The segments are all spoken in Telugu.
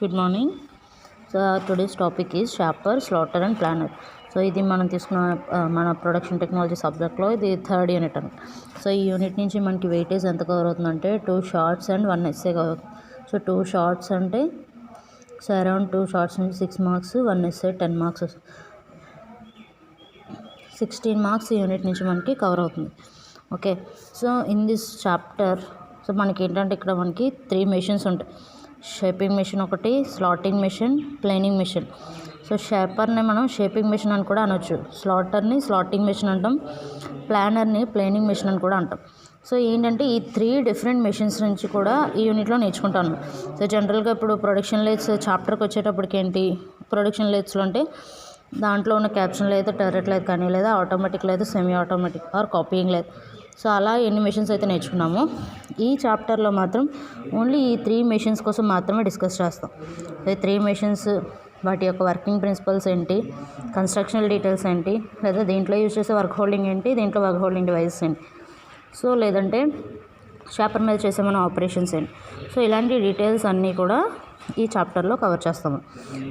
Good morning. So today's topic is shaper, slaughter and planner. So ఇది మనం తీసుకున్న మన ప్రొడక్షన్ టెక్నాలజీ సబ్జెక్ట్లో ఇది థర్డ్ యూనిట్ అని. సో ఈ యూనిట్ నుంచి మనకి వెయిటేజ్ ఎంత కవర్ అవుతుందంటే 2 షార్ట్స్ అండ్ 1 ఎస్సే కవర్ అవుతుంది. సో 2 షార్ట్స్ అంటే సో అరౌండ్ 2 షార్ట్స్ నుంచి 6 మార్క్స్, 1 ఎస్సే 10 మార్క్స్, 16 మార్క్స్ ఈ యూనిట్ నుంచి మనకి కవర్ అవుతుంది. Okay, so in this chapter so మనకి ఏంటంటే ఇక్కడ మనకి 3 మెషిన్స్ ఉంటాయి. షేపింగ్ మెషిన్ ఒకటి, slotting machine, planing machine. So షేపర్ని మనం షేపింగ్ మెషిన్ అని కూడా అనొచ్చు, స్లాటర్ని స్లాటింగ్ మెషిన్ అంటాం, ప్లానర్ని ప్లేనింగ్ మెషిన్ అని కూడా అంటాం. సో ఏంటంటే ఈ 3 డిఫరెంట్ మెషిన్స్ నుంచి కూడా ఈ యూనిట్లో నేర్చుకుంటాను. సో జనరల్గా ఇప్పుడు ప్రొడక్షన్ లైట్స్ చాప్టర్కి వచ్చేటప్పటికి ఏంటి, ప్రొడక్షన్ లైట్స్లో అంటే దాంట్లో ఉన్న క్యాప్షన్ లేదు, టర్రెట్ లేదు కానీ, లేదా ఆటోమేటిక్ లేదు, సెమీ ఆటోమేటిక్ ఆర్ కాపీయింగ్ లేదు. సో అలా ఎన్ని మెషిన్స్ అయితే నేర్చుకున్నామో ఈ చాప్టర్లో మాత్రం ఓన్లీ ఈ 3 మెషిన్స్ కోసం మాత్రమే డిస్కస్ చేస్తాం. ఈ 3 మెషిన్స్ వాటి యొక్క వర్కింగ్ ప్రిన్సిపల్స్ ఏంటి, కన్స్ట్రక్షనల్ డీటెయిల్స్ ఏంటి, లేదా దీంట్లో యూజ్ చేసే వర్క్ హోల్డింగ్ ఏంటి, దీంట్లో వర్క్ హోల్డింగ్ డివైసెస్ ఏంటి, సో లేదంటే షాపర్ మీద చేసే మన ఆపరేషన్స్ ఏంటి. సో ఇలాంటి డీటెయిల్స్ అన్నీ కూడా ఈ చాప్టర్లో కవర్ చేస్తాము.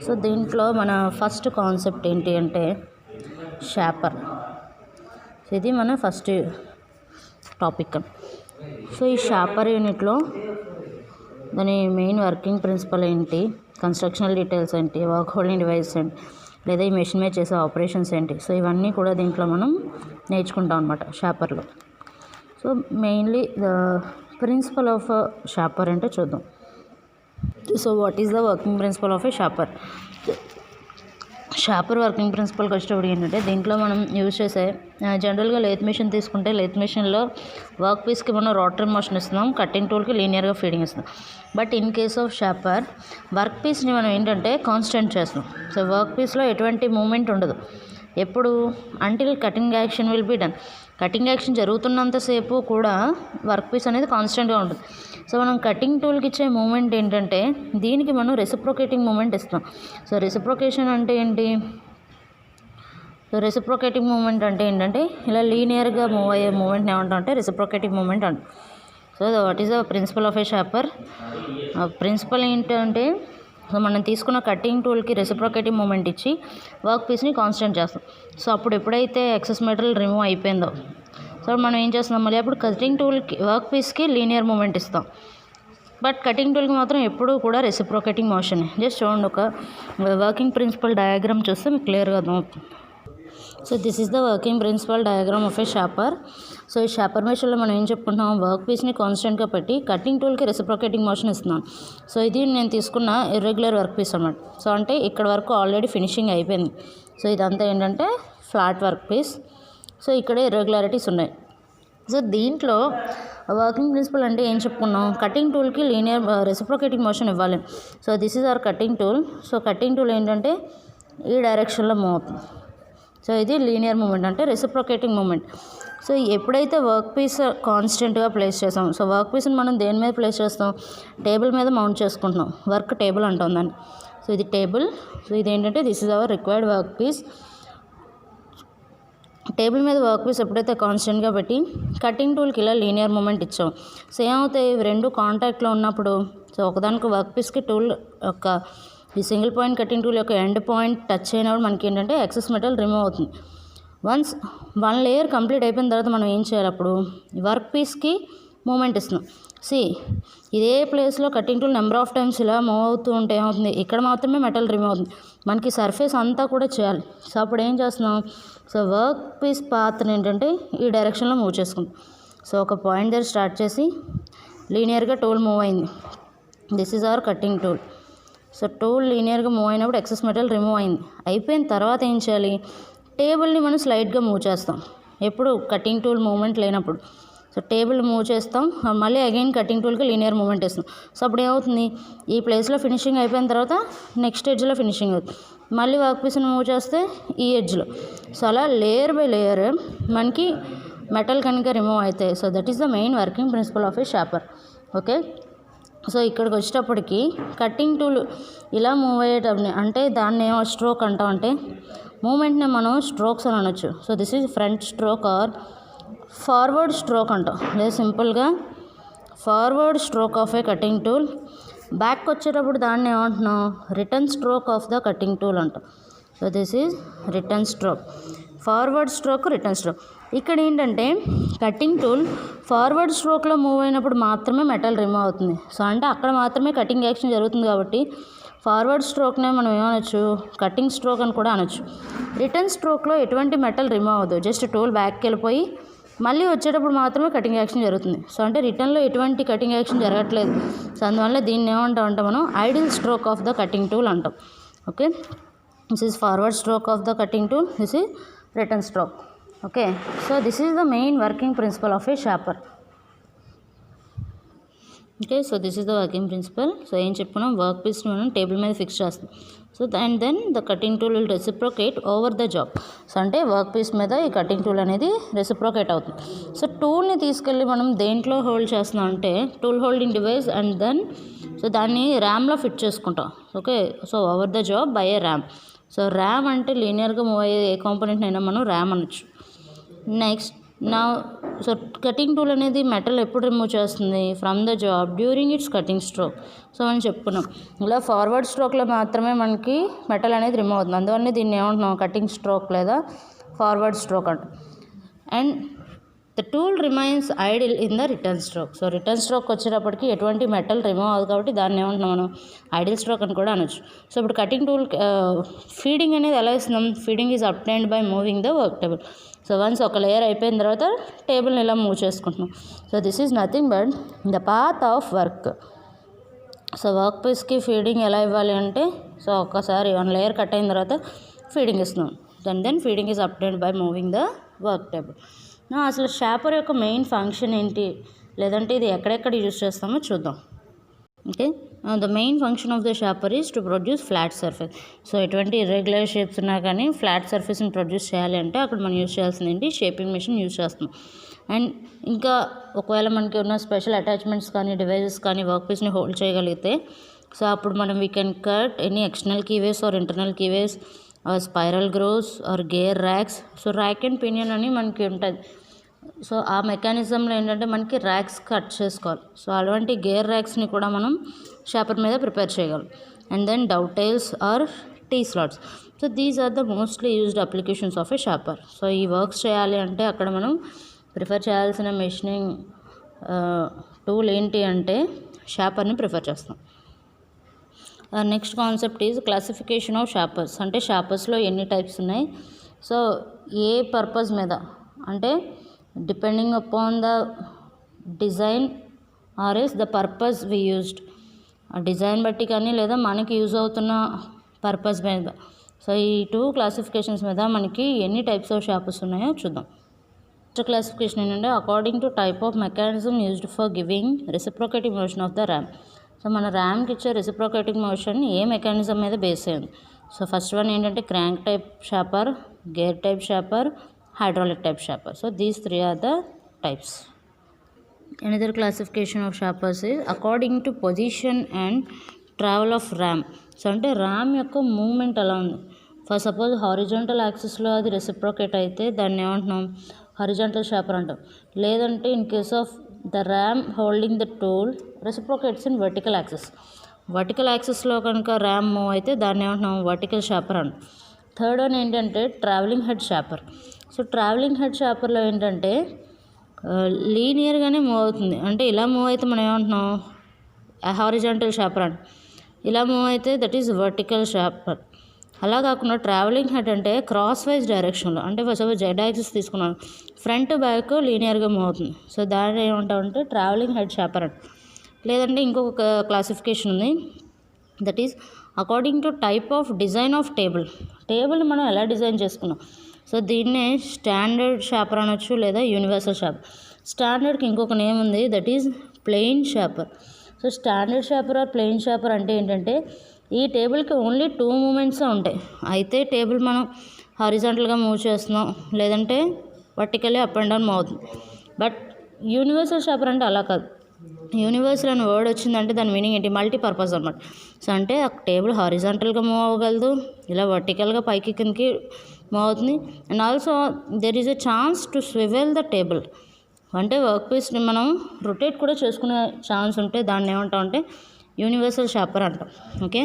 సో దీంట్లో మన ఫస్ట్ కాన్సెప్ట్ ఏంటి అంటే షాపర్. సో ఇది మన ఫస్ట్ టాపిక్. సో ఈ షాపర్ యూనిట్లో దాని మెయిన్ వర్కింగ్ ప్రిన్సిపల్ ఏంటి, కన్స్ట్రక్షనల్ డీటెయిల్స్ ఏంటి, వర్క్ హోల్డింగ్ డివైస్ ఏంటి, లేదా ఈ మెషిన్ మీద చేసే ఆపరేషన్స్ ఏంటి, సో ఇవన్నీ కూడా దీంట్లో మనం నేర్చుకుంటాం అనమాట షాపర్లో. So mainly the principle of shaper అంటే చూద్దాం. So what is the working principle of a shaper? Shaper working ప్రిన్సిపల్కి వచ్చేటప్పుడు ఏంటంటే దీంట్లో మనం యూజ్ చేసే జనరల్గా లేత్ మెషిన్ తీసుకుంటే లేత్ మెషిన్లో వర్క్ పీస్కి మనం రోటరీ మోషన్ ఇస్తున్నాం, కటింగ్ టూల్కి లీనియర్గా ఫీడింగ్ ఇస్తున్నాం. But in case of shaper work పీస్ని మనం ఏంటంటే కాన్స్టెంట్ చేస్తున్నాం. సో వర్క్ పీస్లో ఎటువంటి మూమెంట్ ఉండదు ఎప్పుడు, until cutting action will be done. Cutting action జరుగుతున్నంతసేపు కూడా వర్క్ పీస్ అనేది కాన్స్టెంట్గా ఉంటుంది. సో మనం కటింగ్ టూల్కి ఇచ్చే మూమెంట్ ఏంటంటే దీనికి మనం రెసిప్రొకేటింగ్ మూమెంట్ ఇస్తాం. సో రెసిప్రొకేషన్ అంటే ఏంటి, సో రెసిప్రొకేటింగ్ మూమెంట్ అంటే ఏంటంటే ఇలా లీనియర్గా మూవ్ అయ్యే మూమెంట్ని ఏమంటాం అంటే రెసిప్రొకేటింగ్ మూమెంట్ అంట. So what is the principle of a shaper? Principle ఏంటంటే సో మనం తీసుకున్న కటింగ్ టూల్కి రెసిప్రొకేటింగ్ మూమెంట్ ఇచ్చి వర్క్ పీస్ని కాన్స్టెంట్ చేస్తాం. సో అప్పుడు ఎప్పుడైతే ఎక్సెస్ మెటీరియల్ రిమూవ్ అయిపోయిందో సో మనం ఏం చేస్తున్నాం, మళ్ళీ అప్పుడు కటింగ్ టూల్కి వర్క్ పీస్కి లీనియర్ మూమెంట్ ఇస్తాం. బట్ కటింగ్ టూల్కి మాత్రం ఎప్పుడూ కూడా రెసిప్రొకేటింగ్ మోషన్. జస్ట్ చూడండి, ఒక వర్కింగ్ ప్రిన్సిపల్ డయాగ్రామ్ చూస్తే మీకు క్లియర్గా అర్థమవుతుంది. So this is the working principal diagram of a shaper. So ఈ షాపర్ మెషిన్లో మనం ఏం చెప్పుకుంటున్నాం, వర్క్ పీస్ని కాన్స్టెంట్గా పెట్టి కటింగ్ టూల్కి రెసిప్రొకేటింగ్ మోషన్ ఇస్తున్నాం. సో ఇది నేను తీసుకున్న ఇర్రెగ్యులర్ వర్క్ పీస్ అన్నమాట. సో అంటే ఇక్కడ వరకు ఆల్రెడీ ఫినిషింగ్ అయిపోయింది. సో ఇదంతా ఏంటంటే ఫ్లాట్ వర్క్ పీస్. సో ఇక్కడ ఇర్రెగ్యులారిటీస్ ఉన్నాయి. సో దీంట్లో వర్కింగ్ ప్రిన్సిపల్ అంటే ఏం చెప్పుకున్నాం, కటింగ్ టూల్కి లీనియర్ రెసిప్రొకేటింగ్ మోషన్ ఇవ్వాలి. So this is our cutting tool. So cutting tool ఏంటంటే ఈ డైరెక్షన్లో మూవ్ అవుతుంది. సో ఇది లీనియర్ మూమెంట్ అంటే రెసిప్రొకేటింగ్ మూమెంట్. సో ఎప్పుడైతే వర్క్ పీస్ కాన్స్టెంట్గా ప్లేస్ చేస్తాం, సో వర్క్ పీస్ని మనం దేని మీద ప్లేస్ చేస్తాం, టేబుల్ మీద మౌంట్ చేసుకుంటున్నాం, వర్క్ టేబుల్ అంటాం దాన్ని. సో ఇది టేబుల్. సో ఇది ఏంటంటే this is our required work piece. Table మీద వర్క్ పీస్ ఎప్పుడైతే కాన్స్టెంట్గా పెట్టి కటింగ్ టూల్కి ఇలా లీనియర్ మూమెంట్ ఇచ్చాం, సో ఏమవుతాయి, ఇవి రెండు కాంటాక్ట్లో ఉన్నప్పుడు సో ఒకదానికి వర్క్ పీస్కి టూల్ యొక్క ఈ సింగిల్ పాయింట్ కటింగ్ టూల్ యొక్క ఎండ్ పాయింట్ టచ్ అయినప్పుడు మనకి ఏంటంటే ఎక్సెస్ మెటీరియల్ రిమూవ్ అవుతుంది. వన్స్ 1 లేయర్ కంప్లీట్ అయిపోయిన తర్వాత మనం ఏం చేయాలి, అప్పుడు వర్క్ పీస్కి మూమెంట్ ఇస్తున్నాం. ఇదే ప్లేస్లో cutting tool number of times ఇలా మూవ్ అవుతూ ఉంటే ఏమవుతుంది, ఇక్కడ మాత్రమే మెటల్ రిమూవ్ అవుతుంది, మనకి సర్ఫేస్ అంతా కూడా చేయాలి. సో అప్పుడు ఏం చేస్తున్నాం, సో వర్క్ పీస్ పాత్రని ఏంటంటే ఈ డైరెక్షన్లో మూవ్ చేసుకుంటాం. సో ఒక పాయింట్ దగ్గర స్టార్ట్ చేసి లీనియర్గా టూల్ మూవ్ అయింది, this is our cutting tool. So tool లీనియర్గా మూవ్ అయినప్పుడు ఎక్సెస్ మెటీరియల్ రిమూవ్ అయింది. అయిపోయిన తర్వాత ఏం చేయాలి, టేబుల్ని మనం స్లైడ్గా మూవ్ చేస్తాం, ఎప్పుడు కటింగ్ టూల్ మూవ్మెంట్ లేనప్పుడు. సో టేబుల్ మూవ్ చేస్తాం, మళ్ళీ అగైన్ కటింగ్ టూల్కి లీనియర్ మూవ్మెంట్ ఇస్తాం. సో అప్పుడు ఏమవుతుంది, ఈ ప్లేస్లో ఫినిషింగ్ అయిపోయిన తర్వాత నెక్స్ట్ ఎడ్జ్లో ఫినిషింగ్ అవుతుంది, మళ్ళీ వర్క్ పీస్ని మూవ్ చేస్తే ఈ ఎడ్జ్లో. సో అలా లేయర్ బై లేయర్ మనకి మెటల్ కనుక రిమూవ్ అవుతాయి. So that is the main working principle of a shaper. Okay, so ఇక్కడికి వచ్చేటప్పటికి కటింగ్ టూల్ ఇలా మూవ్ అయ్యేటప్పుడు అంటే దాన్ని ఏమో స్ట్రోక్ అంటాం, అంటే మూమెంట్ని మనం స్ట్రోక్స్ అని అనొచ్చు. So this is front stroke or forward stroke అంటాం, లేదా సింపుల్గా forward stroke of a cutting tool back వచ్చేటప్పుడు దాన్ని ఏమంటున్నాం, return stroke of the cutting tool అంటాం. So this is return stroke. Forward stroke, return stroke. ఇక్కడ ఏంటంటే కటింగ్ టూల్ ఫార్వర్డ్ స్ట్రోక్లో మూవ్ అయినప్పుడు మాత్రమే మెటల్ రిమూవ్ అవుతుంది. సో అంటే అక్కడ మాత్రమే కటింగ్ యాక్షన్ జరుగుతుంది కాబట్టి ఫార్వర్డ్ స్ట్రోక్నే మనం ఏమనొచ్చు, కటింగ్ స్ట్రోక్ అని కూడా అనొచ్చు. రిటర్న్ స్ట్రోక్లో ఎటువంటి మెటల్ రిమూవ్ అవ్వదు, జస్ట్ టూల్ బ్యాక్కి వెళ్ళిపోయి మళ్ళీ వచ్చేటప్పుడు మాత్రమే కటింగ్ యాక్షన్ జరుగుతుంది. సో అంటే రిటర్న్లో ఎటువంటి కటింగ్ యాక్షన్ జరగట్లేదు. సో అందువల్ల దీన్ని ఏమంటాం అంటే మనం idle stroke of the cutting tool అంటాం. Okay, this is forward stroke of the cutting tool, this is return stroke. Okay, so this is the main working principle of a shaper. Okay, so this is the working principle. So ఏం చెప్పుకున్నాం, వర్క్ పీస్ని మనం టేబుల్ మీద ఫిక్స్ చేస్తాం. So and then the cutting tool will reciprocate over the job. So అంటే వర్క్ పీస్ మీద ఈ కటింగ్ టూల్ అనేది రెసిప్రోకేట్ అవుతుంది. సో టూల్ని తీసుకెళ్ళి మనం దేంట్లో హోల్డ్ చేస్తున్నాం అంటే tool holding device, and then so దాన్ని ర్యామ్లో ఫిట్ చేసుకుంటాం. Okay, so over the job by a ram. So ram అంటే లీనియర్గా మూవ్ అయ్యే ఏ కాంపోనెంట్ అయినా మనం ర్యామ్ అనొచ్చు. నెక్స్ట్ నా సో కటింగ్ టూల్ అనేది మెటల్ ఎప్పుడు రిమూవ్ చేస్తుంది, from the job during it's cutting stroke. So మనం చెప్పుకున్నాం ఇలా ఫార్వర్డ్ స్ట్రోక్లో మాత్రమే మనకి మెటల్ అనేది రిమూవ్ అవుతుంది. అందువల్ల దీన్ని ఏమంటున్నాం, కటింగ్ స్ట్రోక్ లేదా ఫార్వర్డ్ స్ట్రోక్ అంట. And the tool remains idle in the return stroke. So return stroke వచ్చేటప్పటికి ఎటువంటి మెటల్ రిమూవ్ అవ్వదు కాబట్టి దాన్ని ఏమంటున్నాం మనం, ఐడిల్ స్ట్రోక్ అని కూడా అనొచ్చు. సో ఇప్పుడు కటింగ్ టూల్ ఫీడింగ్ అనేది ఎలా ఇస్తున్నాం, feeding is obtained by moving the work table. So once ఒక లేయర్ అయిపోయిన తర్వాత టేబుల్ని ఇలా మూవ్ చేసుకుంటున్నాం. So this is nothing but the path of work. So work పీస్కి ఫీడింగ్ ఎలా ఇవ్వాలి అంటే, సో ఒక్కసారి వన్ లేయర్ కట్ అయిన తర్వాత ఫీడింగ్ ఇస్తున్నాం. Then feeding is obtained by moving the work table. అసలు షాపర్ యొక్క మెయిన్ ఫంక్షన్ ఏంటి, లేదంటే ఇది ఎక్కడెక్కడ యూజ్ చేస్తామో చూద్దాం. Okay, the main function of the shaper is to produce flat surface. So ఎటువంటి ఇర్రెగ్యులర్ షేప్స్ ఉన్నా కానీ ఫ్లాట్ సర్ఫేస్ని ప్రొడ్యూస్ చేయాలి అంటే అక్కడ మనం యూజ్ చేయాల్సింది ఏంటి, షేపింగ్ మిషన్ యూజ్ చేస్తాం. అండ్ ఇంకా ఒకవేళ మనకి ఉన్న స్పెషల్ అటాచ్మెంట్స్ కానీ డివైజెస్ కానీ వర్క్ పీస్ని హోల్డ్ చేయగలిగితే సో అప్పుడు మనం we can cut any external keyways or internal keyways or spiral grooves or gear racks. So rack and pinion అని మనకి ఉంటుంది. సో ఆ మెకానిజంలో ఏంటంటే మనకి ర్యాక్స్ కట్ చేసుకోవాలి. సో అలాంటి గేర్ ర్యాక్స్ని కూడా మనం షాపర్ మీద ప్రిపేర్ చేయగలం. And then dovetails are tea slots. So these are the mostly used applications of a shaper. So ఈ వర్క్స్ చేయాలి అంటే అక్కడ మనం ప్రిఫర్ చేయాల్సిన మెషినింగ్ టూల్ ఏంటి అంటే షాపర్ని ప్రిఫర్ చేస్తాం. Next concept is classification of shoppers. అంటే షాపర్స్లో ఎన్ని టైప్స్ ఉన్నాయి, సో ఏ పర్పస్ మీద అంటే depending upon the design or as the purpose we used. ఆ డిజైన్ బట్టి కానీ లేదా మనకి యూజ్ అవుతున్న పర్పస్ మీద. సో ఈ టూ క్లాసిఫికేషన్స్ మీద మనకి ఎన్ని టైప్స్ ఆఫ్ షాపర్స్ ఉన్నాయో చూద్దాం. ఫస్ట్ క్లాసిఫికేషన్ ఏంటంటే according to type of mechanism used for giving reciprocating motion of the RAM. So మన ర్యామ్కి ఇచ్చే రెసిప్రోకేటింగ్ మోషన్ ఏ మెకానిజం మీద బేస్ అయ్యింది. సో ఫస్ట్ వన్ ఏంటంటే crank type shopper, gear type shopper, hydraulic type shaper. So these three are the types. Another classification of shapers is according to position and travel of ram. So అంటే ర్యామ్ యొక్క మూమెంట్ ఎలా ఉంది. ఫర్ సపోజ్ హారిజాంటల్ యాక్సిస్లో అది రెసిప్రోకేట్ అయితే దాన్ని ఏమంటున్నాం, హారిజాంటల్ షాపర్ అంటాం. లేదంటే in case of the ram holding the tool reciprocates in vertical axis. Vertical యాక్సిస్లో కనుక ర్యామ్ మూవ్ అయితే దాన్ని ఏమంటున్నాం, వర్టికల్ షాపర్ అంటాం. థర్డ్ వన్ ఏంటంటే travelling head shaper. So travelling head షాపర్లో ఏంటంటే లీనియర్గానే మూవ్ అవుతుంది. అంటే ఇలా మూవ్ అయితే మనం ఏమంటున్నాం, హారిజాంటల్ షాపర్ అంట. ఇలా మూవ్ అయితే దట్ ఈజ్ వర్టికల్ షాపర్. అలా కాకుండా ట్రావెలింగ్ హెడ్ అంటే క్రాస్ వైజ్ డైరెక్షన్లో, అంటే ఫస్ట్ జెడ్ యాక్సిస్ తీసుకున్నాను, ఫ్రంట్ బ్యాక్ లీనియర్గా మూవ్ అవుతుంది. సో దాన్ని ఏమంటామంటే ట్రావెలింగ్ హెడ్ షాపర్ అంట. లేదంటే ఇంకొక క్లాసిఫికేషన్ ఉంది, that is according to type of design of table. టేబుల్ని మనం ఎలా డిజైన్ చేసుకున్నాం. సో దీన్నే స్టాండర్డ్ షాపర్ అనొచ్చు లేదా యూనివర్సల్ షాపర్. స్టాండర్డ్కి ఇంకొక నేమ్ ఉంది, that is plain shaper. So standard shaper or plain shaper అంటే ఏంటంటే ఈ టేబుల్కి ఓన్లీ 2 మూమెంట్స్ ఉంటాయి. అయితే టేబుల్ మనం హారిజాంటల్గా మూవ్ చేస్తున్నాం, లేదంటే vertically up and down move అవుతుంది. బట్ యూనివర్సల్ షాపర్ అంటే అలా కాదు. యూనివర్సల్ అనే వర్డ్ వచ్చిందంటే దాని మీనింగ్ ఏంటి, మల్టీపర్పస్ అనమాట. సో అంటే ఆ టేబుల్ హారిజాంటల్గా మూవ్ అవ్వగలదు, ఇలా వర్టికల్గా పైకి కిందకి మూవ్ అవుతుంది. And also there is a chance to swivel the table. అంటే వర్క్ పీస్ని మనం రొటేట్ కూడా చేసుకునే ఛాన్స్ ఉంటే దాన్ని ఏమంటాం అంటే యూనివర్సల్ షార్పర్ అంటాం. Okay,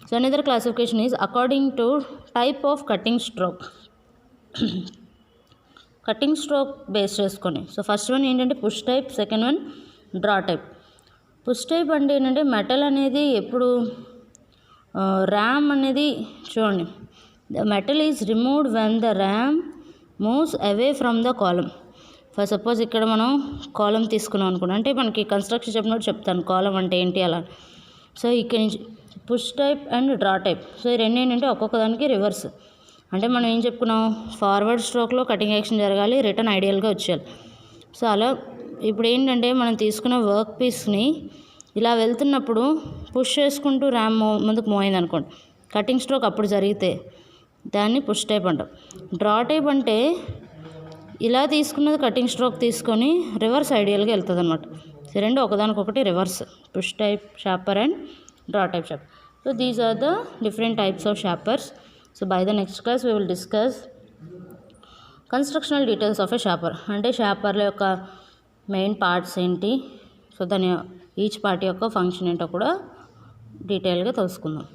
so another classification is according to type of cutting stroke. Cutting stroke base చేసుకొని, సో ఫస్ట్ వన్ ఏంటంటే push type, second one draw type. Push type అంటే ఏంటంటే మెటల్ అనేది ఎప్పుడు ర్యామ్ అనేది చూడండి, the metal is removed when the RAM moves away from the column. For suppose ఇక్కడ మనం కాలమ్ తీసుకున్నాం అనుకోండి, అంటే మనకి కన్స్ట్రక్షన్ చెప్పినప్పుడు చెప్తాను కాలమ్ అంటే ఏంటి అలా. సో ఇక్కడ నుంచి push type and draw type. So ఈ రెండు ఏంటంటే ఒక్కొక్క దానికి రివర్స్. అంటే మనం ఏం చెప్పుకున్నాం, ఫార్వర్డ్ స్ట్రోక్లో కటింగ్ యాక్షన్ జరగాలి, రిటర్న్ ఐడియల్గా వచ్చేయాలి. సో అలా ఇప్పుడు ఏంటంటే మనం తీసుకున్న వర్క్ పీస్ని ఇలా వెళ్తున్నప్పుడు పుష్ చేసుకుంటూ ర్యామ్ ముందుకు మూవ్ అయింది అనుకోండి, కటింగ్ స్ట్రోక్ అప్పుడు జరిగితే దాన్ని పుష్ టైప్ అంటాం. డ్రా టైప్ అంటే ఇలా తీసుకున్నది కటింగ్ స్ట్రోక్ తీసుకొని రివర్స్ ఐడియల్గా వెళ్తుంది అనమాట. సో రెండు ఒకదానికొకటి reverse, push type shaper and draw type shaper. So these are the different types of shapers. So by the next class we will discuss constructional details of a shaper. అంటే షార్పర్ల యొక్క మెయిన్ పార్ట్స్ ఏంటి, సో దాని ఈచ్ పార్ట్ యొక్క ఫంక్షన్ ఏంటో కూడా డీటెయిల్గా తెలుసుకుందాం.